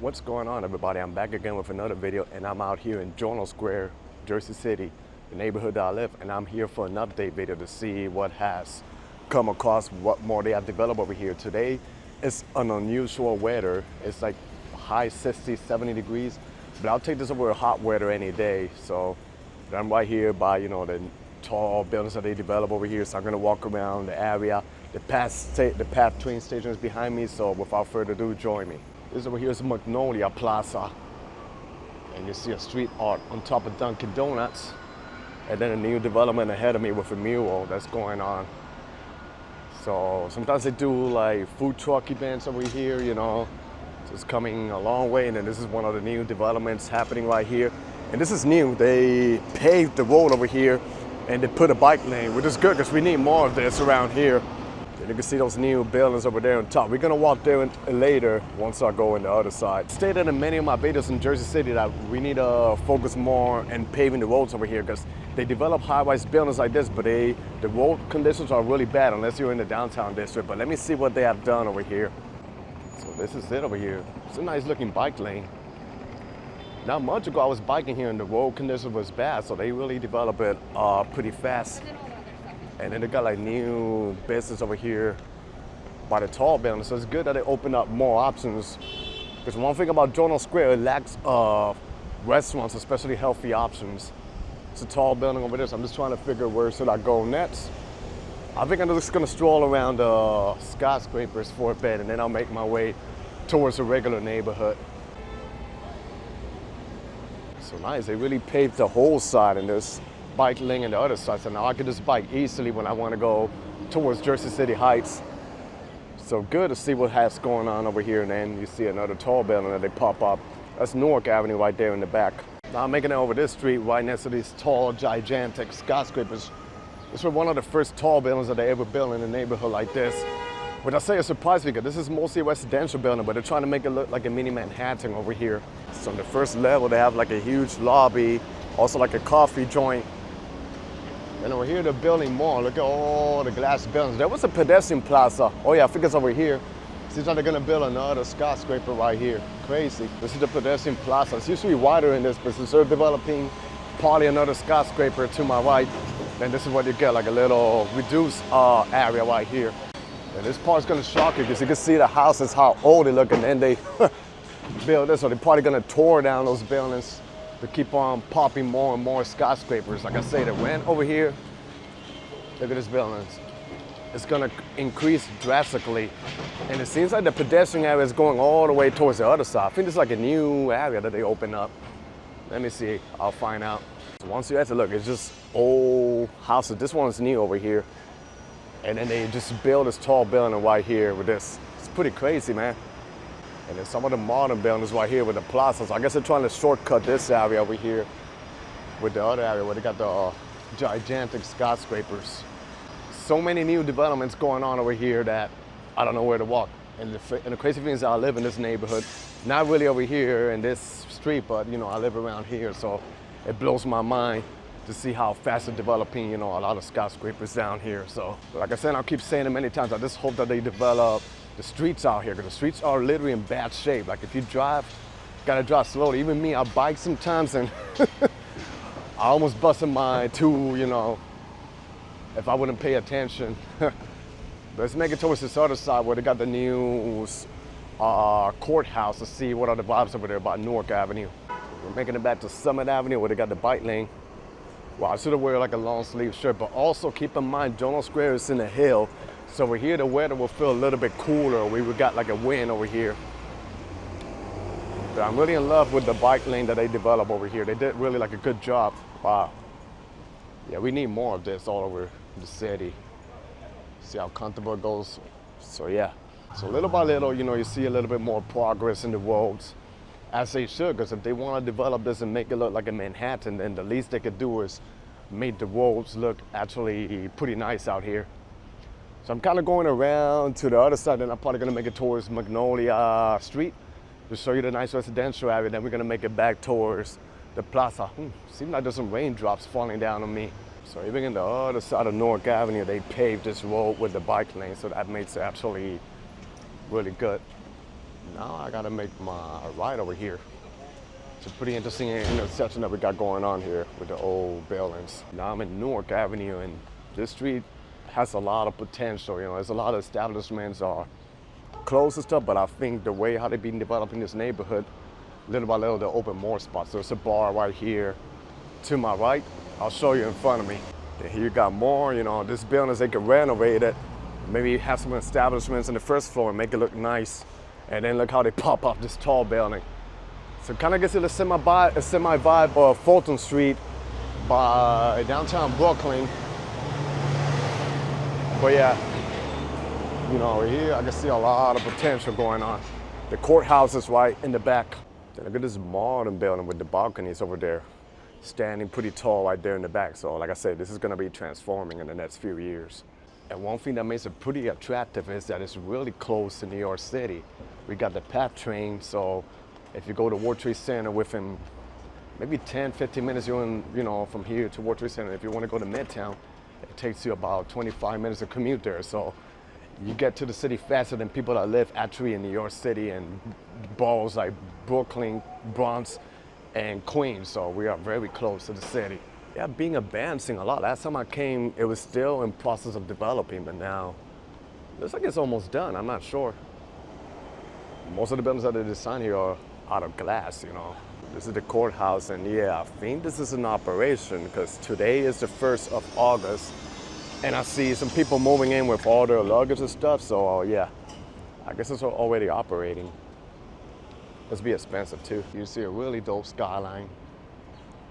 What's going on, everybody? I'm back again with another video, and I'm out here in Bergen Square, Jersey City, the neighborhood that I live, and I'm here for an update video to see what has come across, what more they have developed over here. Today it's an unusual weather. It's like high 60, 70 degrees, but I'll take this over hot weather any day. So I'm right here by, the tall buildings that they develop over here. So I'm gonna walk around the area. The path train station is behind me, so without further ado, join me. This over here is Magnolia Plaza. And you see a street art on top of Dunkin' Donuts. And then a new development ahead of me with a mural that's going on. So sometimes they do like food truck events over here, So it's coming a long way. And then this is one of the new developments happening right here. And this is new. They paved the road over here and they put a bike lane, which is good because we need more of this around here. And you can see those new buildings over there on top. We're gonna walk there later once I go on the other side. Stated in many of my videos in Jersey City that we need to focus more in paving the roads over here because they develop high-rise buildings like this, but the road conditions are really bad unless you're in the downtown district. But let me see what they have done over here. So this is it over here. It's a nice looking bike lane. Not much ago I was biking here and the road condition was bad, so they really develop it pretty fast. And then they got like new business over here by the tall building. So it's good that they open up more options. Because one thing about Bergen Square, it lacks restaurants, especially healthy options. It's a tall building over there, so I'm just trying to figure where should I go next. I think I'm just gonna stroll around the skyscrapers for a bit and then I'll make my way towards a regular neighborhood. So nice, they really paved the whole side and there's bike lane on the other side, so now I can just bike easily when I want to go towards Jersey City Heights. So good to see what has going on over here. And then you see another tall building that they pop up. That's Newark Avenue right there in the back. Now I'm making it over this street right next to these tall, gigantic skyscrapers. This was one of the first tall buildings that they ever built in a neighborhood like this. Which I say is surprising because this is mostly a residential building, but they're trying to make it look like a mini Manhattan over here. So on the first level, they have like a huge lobby, also like a coffee joint. And over here, they're building more. Look at all the glass buildings. There was a pedestrian plaza. Oh yeah, I think it's over here. Seems like they're gonna build another skyscraper right here. Crazy. This is the pedestrian plaza. It's usually wider in this, but since they're developing probably another skyscraper to my right, then this is what you get, like a little reduced area right here. And this part's gonna shock you because you can see the houses, how old they look, and then they build this, so they're probably gonna tore down those buildings to keep on popping more and more skyscrapers. Like I say, the rent over here, look at this building. It's gonna increase drastically. And it seems like the pedestrian area is going all the way towards the other side. I think it's like a new area that they opened up. Let me see, I'll find out. So once you actually look, it's just old houses. This one's new over here. And then they just build this tall building right here with this. It's pretty crazy, man. And then some of the modern buildings right here with the plaza. So I guess they're trying to shortcut this area over here with the other area where they got the gigantic skyscrapers. So many new developments going on over here that I don't know where to walk. And the crazy thing is I live in this neighborhood, not really over here in this street, but I live around here. So it blows my mind to see how fast they're developing, a lot of skyscrapers down here. So like I said, I'll keep saying it many times, I just hope that they develop the streets out here, because the streets are literally in bad shape. Like if you drive, gotta drive slowly. Even me, I bike sometimes and I almost busted my two, if I wouldn't pay attention. Let's make it towards this other side where they got the new courthouse to see what are the vibes over there about Newark Avenue. We're making it back to Summit Avenue where they got the bike lane. Wow, I should have wear like a long sleeve shirt, but also keep in mind, Bergen Square is in the hill. So over here, the weather will feel a little bit cooler. We got like a wind over here. But I'm really in love with the bike lane that they developed over here. They did really like a good job. Wow. Yeah, we need more of this all over the city. See how comfortable it goes. So yeah. So little by little, you see a little bit more progress in the roads, as they should, because if they want to develop this and make it look like a Manhattan, then the least they could do is make the roads look actually pretty nice out here. So I'm kind of going around to the other side, and I'm probably going to make it towards Magnolia Street to show you the nice residential area. Then we're going to make it back towards the plaza. Seems like there's some raindrops falling down on me. So even in the other side of Newark Avenue, they paved this road with the bike lane, so that makes it actually really good. Now I gotta make my right over here. It's a pretty interesting intersection that we got going on here with the old buildings. Now I'm in Newark Avenue, and this street has a lot of potential. You know, there's a lot of establishments are closed and stuff, but I think the way how they've been developing this neighborhood, little by little, they'll open more spots. There's a bar right here to my right. I'll show you in front of me. And here you got more, you know, this buildings, they can renovate it. Maybe have some establishments in the first floor and make it look nice. And then look how they pop up this tall building. So it kind of gives you the semi vibe of Fulton Street by downtown Brooklyn. But yeah, you know, here I can see a lot of potential going on. The courthouse is right in the back. Then look at this modern building with the balconies over there, standing pretty tall right there in the back. So like I said, this is gonna be transforming in the next few years. And one thing that makes it pretty attractive is that it's really close to New York City. We got the PATH train, so if you go to World Trade Center within maybe 10, 15 minutes, you're in, you know, from here to World Trade Center. If you want to go to Midtown, it takes you about 25 minutes to commute there. So you get to the city faster than people that live actually in New York City and boroughs like Brooklyn, Bronx, and Queens. So we are very close to the city. Yeah, being advancing a lot. Last time I came, it was still in process of developing, but now looks like it's almost done. I'm not sure. Most of the buildings that they designed here are out of glass, you know. This is the courthouse, and yeah, I think this is in operation because today is the 1st of August, and I see some people moving in with all their luggage and stuff, so yeah, I guess it's already operating. Must be expensive too. You see a really dope skyline.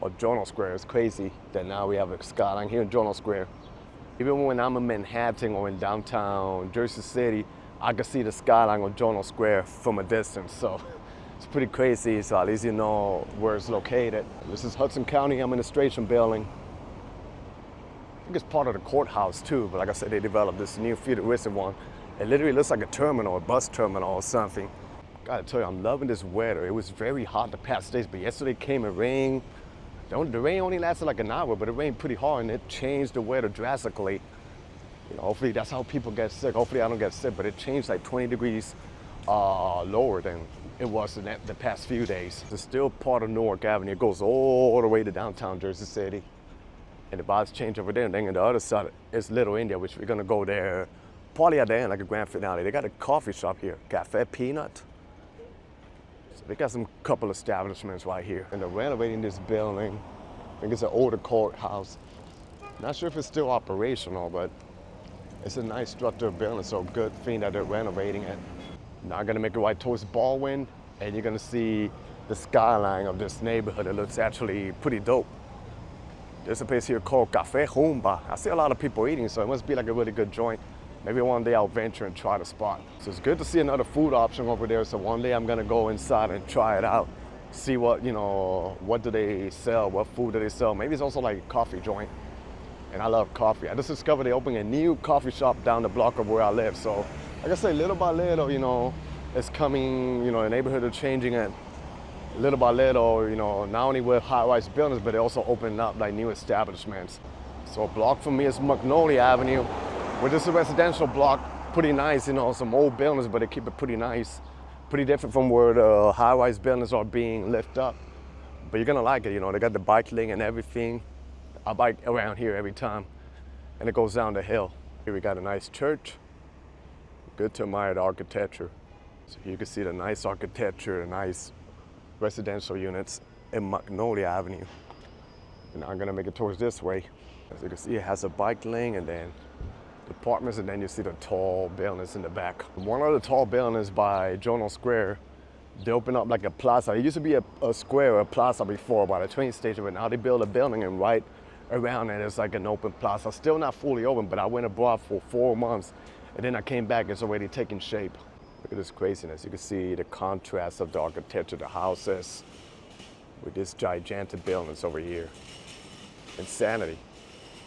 Or Journal Square, it's crazy that now we have a skyline here in Journal Square. Even when I'm in Manhattan or in downtown Jersey City, I can see the skyline of Journal Square from a distance, so it's pretty crazy, so at least you know where it's located. This is Hudson County Administration Building. I think it's part of the courthouse too, but like I said, they developed this new futuristic one. It literally looks like a terminal, a bus terminal or something. Gotta tell you, I'm loving this weather. It was very hot the past days, but yesterday came and rained. The rain only lasted like an hour, but it rained pretty hard and it changed the weather drastically. You know, hopefully that's how people get sick. Hopefully I don't get sick, but it changed like 20 degrees lower than it was in the past few days. It's still part of Newark Avenue. It goes all the way to downtown Jersey City. And the vibes change over there. And then on the other side is Little India, which we're gonna go there probably at the end, like a grand finale. They got a coffee shop here, Cafe Peanut. So they got some couple establishments right here. And they're renovating this building. I think it's an older courthouse. Not sure if it's still operational, but it's a nice structured building, so good thing that they're renovating it. Now I'm gonna make it right towards Baldwin, and you're gonna see the skyline of this neighborhood. It looks actually pretty dope. There's a place here called Cafe Humba. I see a lot of people eating, so it must be like a really good joint. Maybe one day I'll venture and try the spot. So it's good to see another food option over there. So one day I'm gonna go inside and try it out. See what, you know, what do they sell? What food do they sell? Maybe it's also like a coffee joint. And I love coffee. I just discovered they're opening a new coffee shop down the block of where I live. So like I say, little by little, you know, it's coming, you know, the neighborhood is changing it. Little by little, you know, not only with high-rise buildings, but they're also opening up like new establishments. So a block from me is Magnolia Avenue, which is a residential block, pretty nice, you know, some old buildings, but they keep it pretty nice. Pretty different from where the high-rise buildings are being lifted up. But you're gonna like it, you know, they got the bike lane and everything. I bike around here every time, and it goes down the hill. Here we got a nice church. Good to admire the architecture. So you can see the nice architecture, the nice residential units in Magnolia Avenue. And now I'm gonna make it towards this way. As you can see, it has a bike lane and then the apartments, and then you see the tall buildings in the back. One of the tall buildings by Journal Square, they opened up like a plaza. It used to be a square or a plaza before by the train station, but now they build a building and right around it is like an open plaza. Still not fully open, but I went abroad for 4 months and then I came back, it's already taking shape. Look at this craziness. You can see the contrast of the architecture, the houses, with this gigantic buildings over here. Insanity.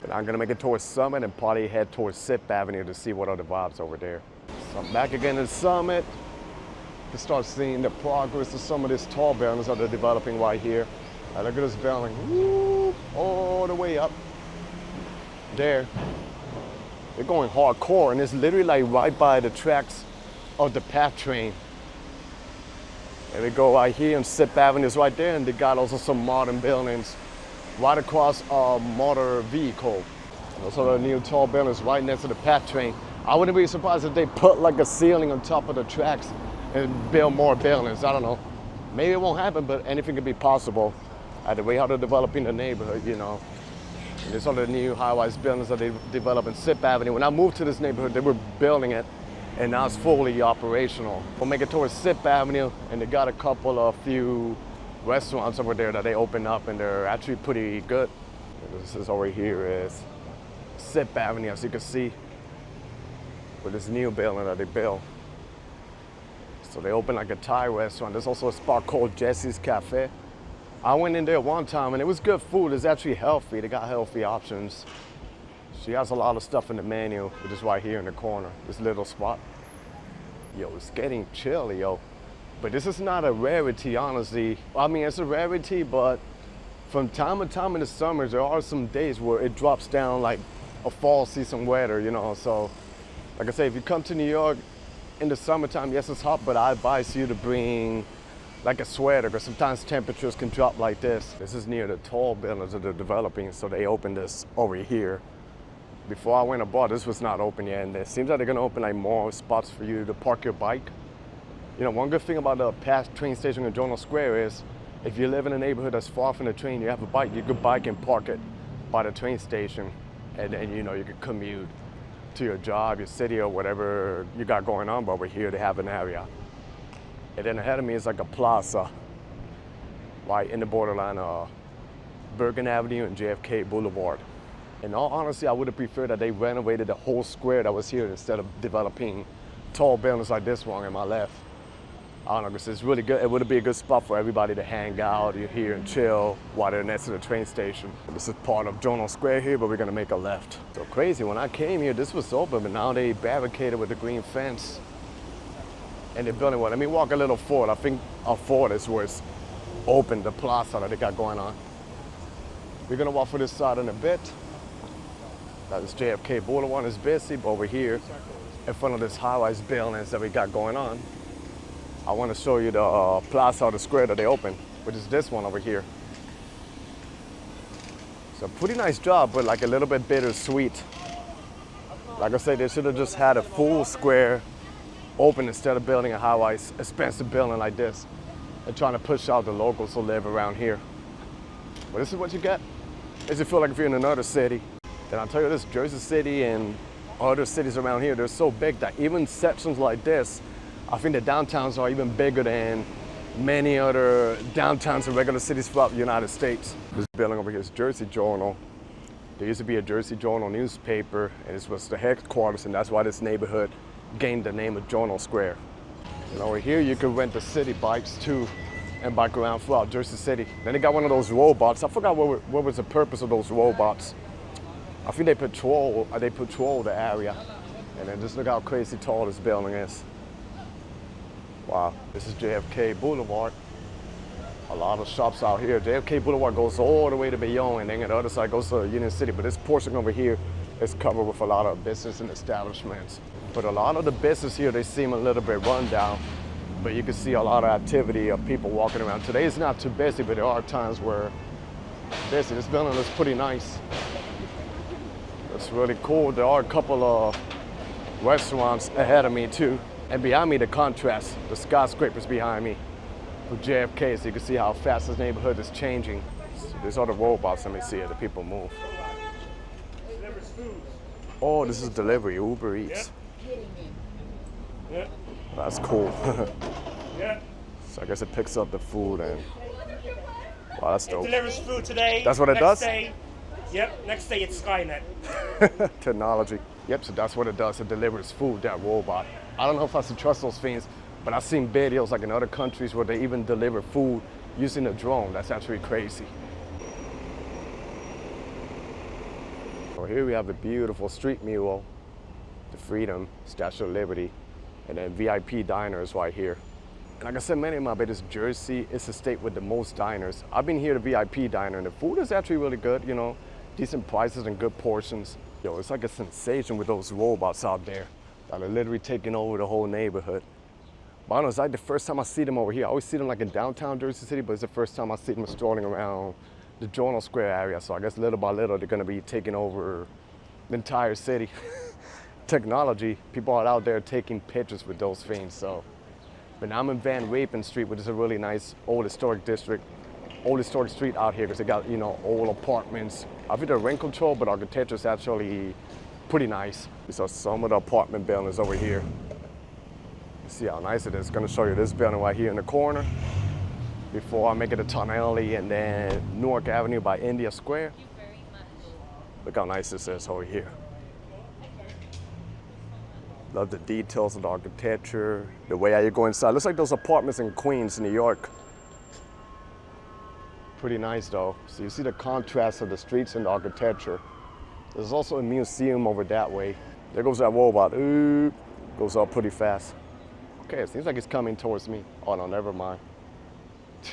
And I'm gonna make it towards Summit and probably head towards Sixth Avenue to see what are the vibes over there. So I'm back again in Summit to start seeing the progress of some of these tall buildings that they're developing right here. Look at this building, woo, all the way up. there. They're going hardcore, and it's literally like right by the tracks of the PATH train. And we go right here, and Sixth Avenue is right there, and they got also some modern buildings right across a motor vehicle. Those are the new tall buildings right next to the PATH train. I wouldn't be surprised if they put like a ceiling on top of the tracks and build more buildings. I don't know. Maybe it won't happen, but anything could be possible. The way how they're developing the neighborhood, you know. And these are the new high-rise buildings that they developed in Sixth Avenue. When I moved to this neighborhood, they were building it, and now it's fully operational. We'll make it towards Sixth Avenue, and they got a few restaurants over there that they opened up, and they're actually pretty good. And this is over here is Sixth Avenue, as you can see, with this new building that they built. So they opened like a Thai restaurant. There's also a spot called Jesse's Cafe. I went in there one time and it was good food. It's actually healthy. They got healthy options. She has a lot of stuff in the menu, which is right here in the corner, this little spot. Yo, it's getting chilly, yo. But this is not a rarity, honestly. I mean, it's a rarity, but from time to time in the summers, there are some days where it drops down like a fall season weather, you know. So, like I say, if you come to New York in the summertime, yes, it's hot, but I advise you to bring like a sweater, because sometimes temperatures can drop like this. This is near the tall buildings that they're developing, so they opened this over here. Before I went abroad, this was not open yet, and it seems like they're gonna open like more spots for you to park your bike. You know, one good thing about the PATH train station in Tonnelle Square is if you live in a neighborhood that's far from the train, you have a bike, you could bike and park it by the train station, and then, you know, you could commute to your job, your city, or whatever you got going on. But over here, they have an area. And then ahead of me is like a plaza, right in the borderline of Bergen Avenue and JFK Boulevard. In all honesty, I would have preferred that they renovated the whole square that was here instead of developing tall buildings like this one on my left. I don't know, because it's really good. It would be a good spot for everybody to hang out here and chill while they're next to the train station. This is part of Tonnelle Square here, but we're gonna make a left. So crazy, when I came here, this was open, but now they barricaded with the green fence. And they're building one. Let me walk a little forward. I think forward is where it's open, the plaza that they got going on. We're gonna walk for this side in a bit. That is JFK Boulevard, is busy, but over here, in front of this high-rise buildings that we got going on, I want to show you the plaza or the square that they opened, which is this one over here. It's a pretty nice job, but like a little bit bittersweet. Like I said, they should have just had a full square open instead of building a high-rise, expensive building like this and trying to push out the locals who live around here. But this is what you get. Makes you feel like if you're in another city. Then I'll tell you this, Jersey City and other cities around here, they're so big that even sections like this, I think the downtowns are even bigger than many other downtowns in regular cities throughout the United States. This building over here is Jersey Journal. There used to be a Jersey Journal newspaper, and this was the headquarters, and that's why this neighborhood gained the name of Tonnelle Square. And over here, you can rent the city bikes too and bike around throughout Jersey City. Then they got one of those robots. I forgot what was the purpose of those robots. I think they patrol the area. And then just look how crazy tall this building is. Wow, this is JFK Boulevard. A lot of shops out here. JFK Boulevard goes all the way to Bayonne, and then the other side goes to Union City. But this portion over here is covered with a lot of business and establishments. But a lot of the business here, they seem a little bit run down. But you can see a lot of activity of people walking around. Today is not too busy, but there are times where it's busy. This building looks pretty nice. It's really cool. There are a couple of restaurants ahead of me too. And behind me, the contrast, the skyscrapers behind me with JFK, so you can see how fast this neighborhood is changing. So these are the robots. Let me see it, the people move. Oh, this is delivery, Uber Eats. Yeah. That's cool. Yeah. So I guess it picks up the food and, wow, that's dope. It delivers food today. That's what it does? Day, yep, next day it's Skynet. Technology. Yep, so that's what it does. It delivers food, that robot. I don't know if I should trust those things, but I've seen videos like in other countries where they even deliver food using a drone. That's actually crazy. So here we have the beautiful street mural, the Freedom, Statue of Liberty, and then VIP diners right here. And like I said, many of my bet is Jersey is the state with the most diners. I've been here to VIP diner, and the food is actually really good, you know, decent prices and good portions. Yo, it's like a sensation with those robots out there that are literally taking over the whole neighborhood. But I don't know, it's like the first time I see them over here. I always see them like in downtown Jersey City, but it's the first time I see them strolling around the Tonnelle Square area. So I guess little by little, they're gonna be taking over the entire city. Technology, people are out there taking pictures with those things. So, but now I'm in Van Wapen Street, which is a really nice old historic district, old historic street out here because they got, you know, old apartments. I think they're rent control, but architecture is actually pretty nice. So some of the apartment buildings over here. See how nice it is. Gonna show you this building right here in the corner before I make it to Tonnelle and then Newark Avenue by India Square. Thank you very much. Look how nice this is over here. Love the details of the architecture, the way how you go inside. Looks like those apartments in Queens, New York. Pretty nice though. So you see the contrast of the streets and the architecture. There's also a museum over that way. There goes that robot. Ooh, goes up pretty fast. Okay, it seems like it's coming towards me. Oh no, never mind.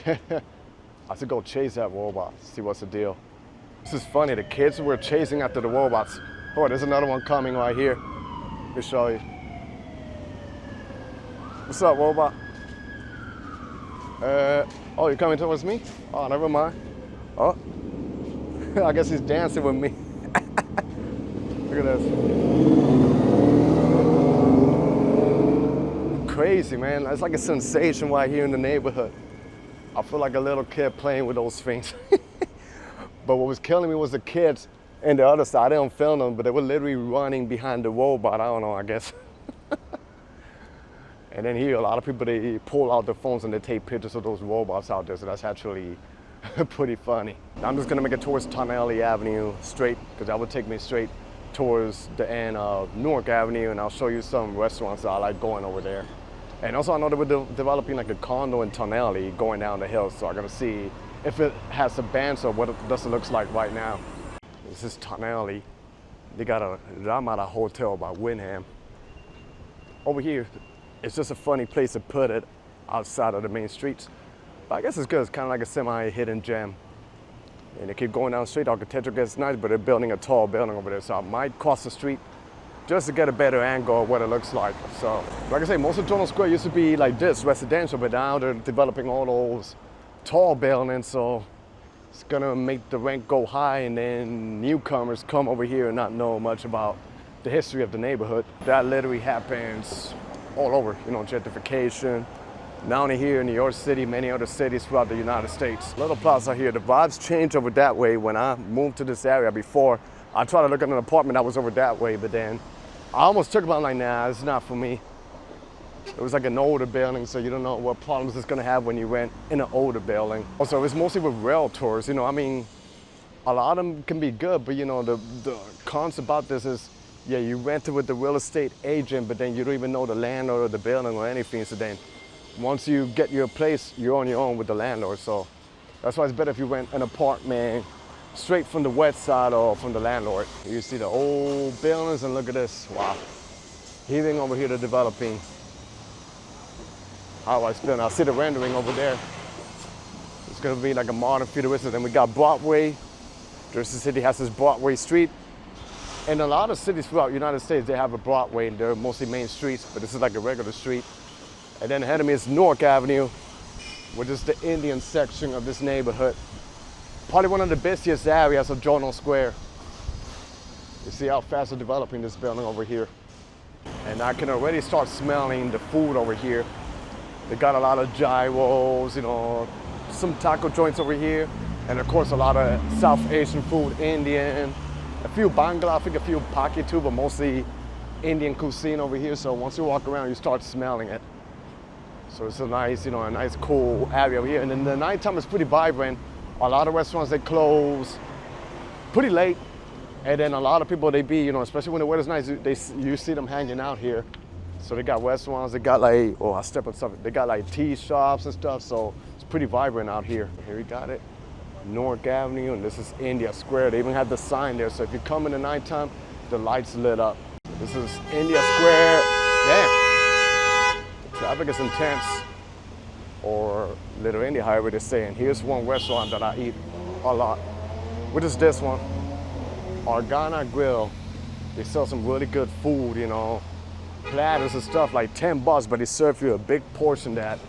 I should go chase that robot, see what's the deal. This is funny, the kids were chasing after the robots. Oh, there's another one coming right here. Let me show you. What's up, robot? Oh, you're coming towards me? Oh, never mind. Oh, I guess he's dancing with me. Look at this. Crazy, man. It's like a sensation right here in the neighborhood. I feel like a little kid playing with those things. But what was killing me was the kids and the other side. I didn't film them, but they were literally running behind the robot. I don't know, I guess. And then here, a lot of people, they pull out their phones and they take pictures of those robots out there. So that's actually pretty funny. Now I'm just gonna make it towards Tonnelle Avenue straight, because that would take me straight towards the end of Newark Avenue, and I'll show you some restaurants that I like going over there. And also I know they were developing like a condo in Tonnelle going down the hill, so I'm gonna see if it has a band or what it does it looks like right now. This is Tonnelle. They got a Ramada Hotel by Wagenen. Over here, it's just a funny place to put it outside of the main streets. But I guess it's good, it's kind of like a semi-hidden gem. And they keep going down the street, architecture gets nice, but they're building a tall building over there. So I might cross the street just to get a better angle of what it looks like. So, like I say, most of Tonnelle Square used to be like this, residential, but now they're developing all those tall buildings, so it's gonna make the rent go high, and then newcomers come over here and not know much about the history of the neighborhood. That literally happens all over, you know, gentrification. Not only here in New York City, many other cities throughout the United States. Little plaza here, the vibes changed over that way when I moved to this area. Before, I tried to look at an apartment that was over that way, but then I almost took about like, nah, it's not for me. It was like an older building, so you don't know what problems it's gonna have when you rent in an older building. Also, it's mostly with realtors, you know, I mean, a lot of them can be good, but you know, the cons about this is, yeah, you rent it with the real estate agent, but then you don't even know the landlord of the building or anything, so then once you get your place, you're on your own with the landlord. So that's why it's better if you rent an apartment straight from the west side or from the landlord. You see the old buildings, and look at this, wow. Heaving over here, they're developing. How I spin, I see the rendering over there. It's gonna be like a modern futuristic. Then we got Broadway. Jersey City has this Broadway street. And a lot of cities throughout the United States, they have a Broadway, and they're mostly main streets, but this is like a regular street. And then ahead of me is Newark Avenue, which is the Indian section of this neighborhood. Probably one of the busiest areas of Tonnelle Square. You see how fast they're developing this building over here. And I can already start smelling the food over here. They got a lot of gyros, you know, some taco joints over here. And of course, a lot of South Asian food, Indian, a few Bangla, I think a few Paki too, but mostly Indian cuisine over here. So once you walk around, you start smelling it. So it's a nice, you know, a nice cool area over here. And in the nighttime, it's pretty vibrant. A lot of restaurants, they close pretty late. And then a lot of people, they be, you know, especially when the weather's nice, you see them hanging out here. So they got restaurants, they got like, oh, I step on something. They got like tea shops and stuff. So it's pretty vibrant out here. Here we got it. Newark Avenue, and this is India Square. They even have the sign there. So if you come in the nighttime, the lights lit up. This is India Square. Damn. Traffic is intense, or Little India, however they say. And here's one restaurant that I eat a lot, which is this one, Argana Grill. They sell some really good food, you know, platters and stuff like $10, but they serve you a big portion that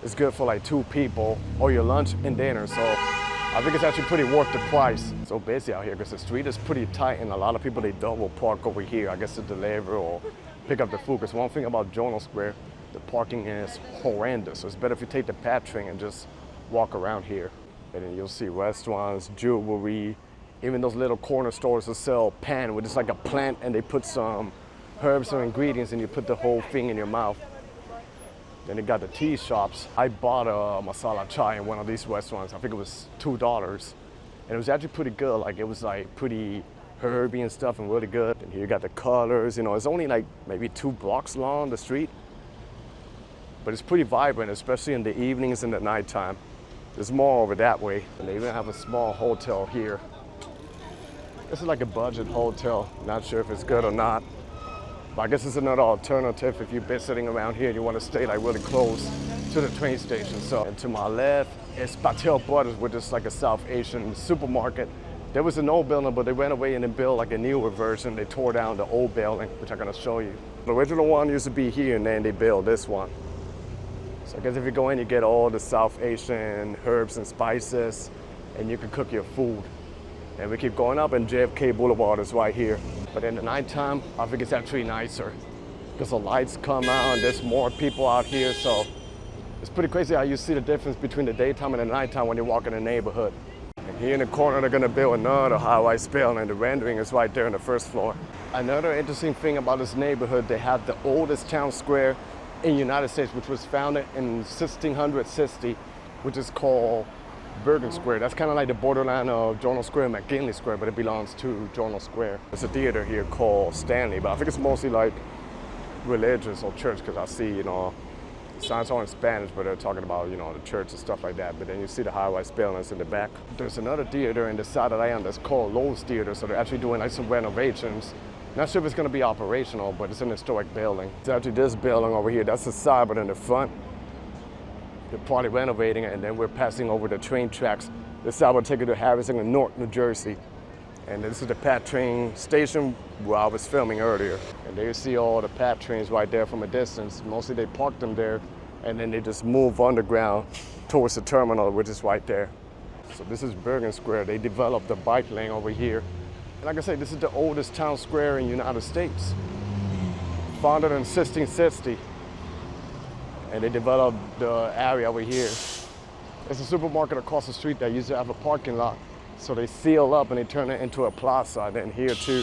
is good for like 2 people or your lunch and dinner. So I think it's actually pretty worth the price. So busy out here because the street is pretty tight and a lot of people, they double park over here, I guess to deliver or pick up the food. Because one thing about Journal Square, the parking is horrendous. So it's better if you take the Pedestrian and just walk around here. And then you'll see restaurants, jewelry, even those little corner stores that sell pan, which is like a plant and they put some herbs or ingredients and you put the whole thing in your mouth. Then they got the tea shops. I bought a masala chai in one of these restaurants. I think it was $2. And it was actually pretty good. Like it was like pretty herby and stuff and really good. And here you got the colors, you know, it's only like maybe 2 blocks long, the street. But it's pretty vibrant, especially in the evenings and the nighttime. There's more over that way. And they even have a small hotel here. This is like a budget hotel. Not sure if it's good or not. But I guess it's another alternative if you've been sitting around here and you want to stay like really close to the train station. So, and to my left is Patel Brothers, which is like a South Asian supermarket. There was an old building, but they went away and they built like a newer version. They tore down the old building, which I'm gonna show you. The original one used to be here and then they built this one. So I guess if you go in, you get all the South Asian herbs and spices and you can cook your food. And we keep going up and JFK Boulevard is right here. But in the nighttime, I think it's actually nicer because the lights come out and there's more people out here. So it's pretty crazy how you see the difference between the daytime and the nighttime when you walk in the neighborhood. And here in the corner, they're gonna build another high-rise building and the rendering is right there on the first floor. Another interesting thing about this neighborhood, they have the oldest town square in the United States, which was founded in 1660, which is called Bergen Square. That's kind of like the borderline of Journal Square and McKinley Square, but it belongs to Journal Square. There's a theater here called Stanley, but I think it's mostly like religious or church because I see, you know, signs are in Spanish, but they're talking about, you know, the church and stuff like that. But then you see the high-rise buildings in the back. There's another theater in the side that I am that's called Lowe's Theater, so they're actually doing like some renovations. Not sure if it's going to be operational, but it's an historic building. It's actually this building over here. That's the side, but in the front, they're probably renovating it, and then we're passing over the train tracks. This side will take you to Harrison and North, New Jersey. And this is the PATH train station where I was filming earlier. And there you see all the PATH trains right there from a distance. Mostly they park them there, and then they just move underground towards the terminal, which is right there. So this is Bergen Square. They developed the bike lane over here. And like I said, this is the oldest town square in the United States. Founded in 1660. And they developed the area over here. There's a supermarket across the street that used to have a parking lot. So they seal up and they turn it into a plaza. And then here too,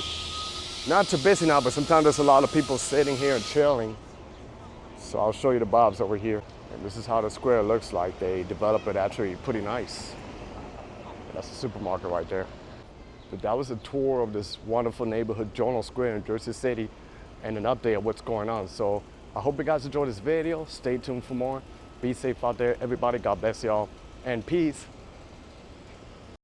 not too busy now, but sometimes there's a lot of people sitting here and chilling. So I'll show you the bobs over here. And this is how the square looks like. They develop it actually pretty nice. And that's the supermarket right there. But that was a tour of this wonderful neighborhood, Journal Square in Jersey City, and an update of what's going on. So I hope you guys enjoyed this video. Stay tuned for more. Be safe out there, everybody. God bless y'all, and peace.